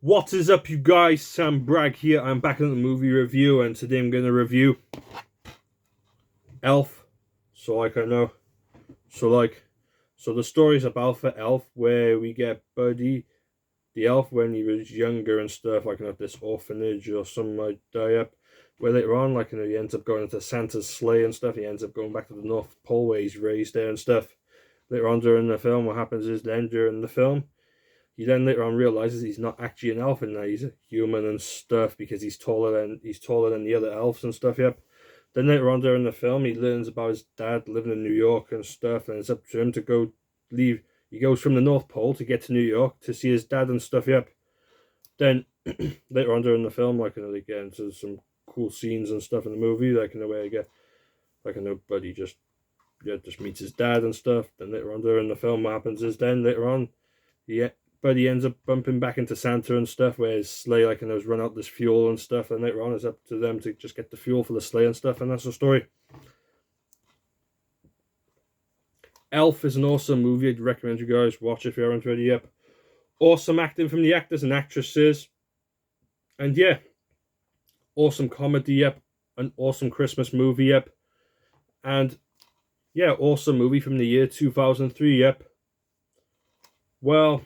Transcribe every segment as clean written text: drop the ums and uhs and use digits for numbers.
What is up, you guys? Sam Bragg here. I'm back in the movie review, and today I'm going to review Elf. So the story's about Elf, where we get Buddy, the elf, when he was younger and stuff, at this orphanage or something like that. Where later on, he ends up going into Santa's sleigh and stuff. He ends up going back to the North Pole where he's raised there and stuff. Later on during the film, what happens is then during the film, he then later on realizes he's not actually an elf and that he's a human and stuff because he's taller than the other elves and stuff. Yep. Then later on during the film, he learns about his dad living in New York and stuff, and it's up to him to go leave. He goes from the North Pole to get to New York to see his dad and stuff. Yep. Then later on during the film, they get into some cool scenes and stuff in the movie, where you get Buddy just meets his dad and stuff. Then later on during the film, what happens is then later on, Buddy ends up bumping back into Santa and stuff, where his sleigh run out this fuel and stuff, and later on it's up to them to just get the fuel for the sleigh and stuff, and that's the story. Elf is an awesome movie. I'd recommend you guys watch it if you haven't already yet. Awesome acting from the actors and actresses, and yeah, awesome comedy, yep. An awesome Christmas movie, yep. And yeah, awesome movie from the year 2003, yep. Well,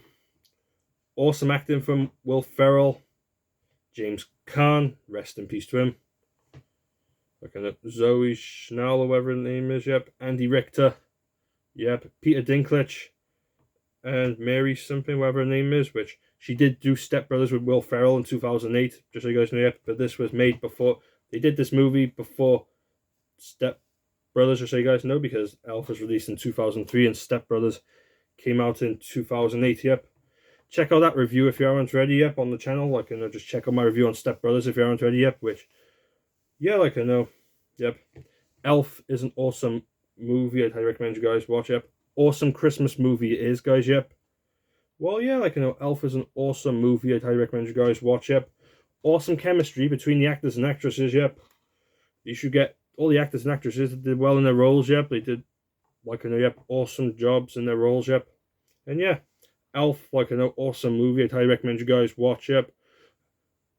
awesome acting from Will Ferrell, James Caan, rest in peace to him. Zoe Schnall, or whatever her name is, yep. Andy Richter, yep. Peter Dinklage, and Mary something, whatever her name is, which she did do Step Brothers with Will Ferrell in 2008, just so you guys know, yep. But this was made before, they did this movie before Step Brothers, just so you guys know, because Elf was released in 2003 and Step Brothers came out in 2008, yep. Check out that review if you haven't already yet on the channel. Just check out my review on Step Brothers if you haven't already yet, which, yeah, yep. Elf is an awesome movie. I'd highly recommend you guys watch, yep. Awesome Christmas movie it is, guys, yep. Well, yeah, Elf is an awesome movie. I'd highly recommend you guys watch, yep. Awesome chemistry between the actors and actresses, yep. You should get all the actors and actresses that did well in their roles, yep. They did, yep, awesome jobs in their roles, yep. And yeah, Elf, awesome movie. I'd highly recommend you guys watch, yep.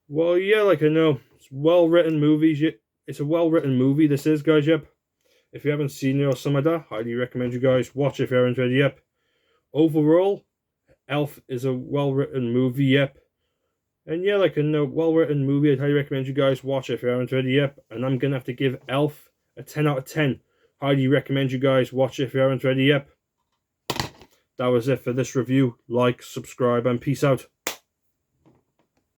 Well, yeah, it's well-written movies. It's a well-written movie, this is, guys, yep. If you haven't seen it or something like that, highly recommend you guys watch it if you haven't already, yep. Overall, Elf is a well-written movie, yep. And yeah, well-written movie. I'd highly recommend you guys watch it if you haven't already, yep. And I'm gonna have to give Elf a 10 out of 10. Highly recommend you guys watch it if you haven't already, yep. That was it for this review. Like, subscribe, and peace out.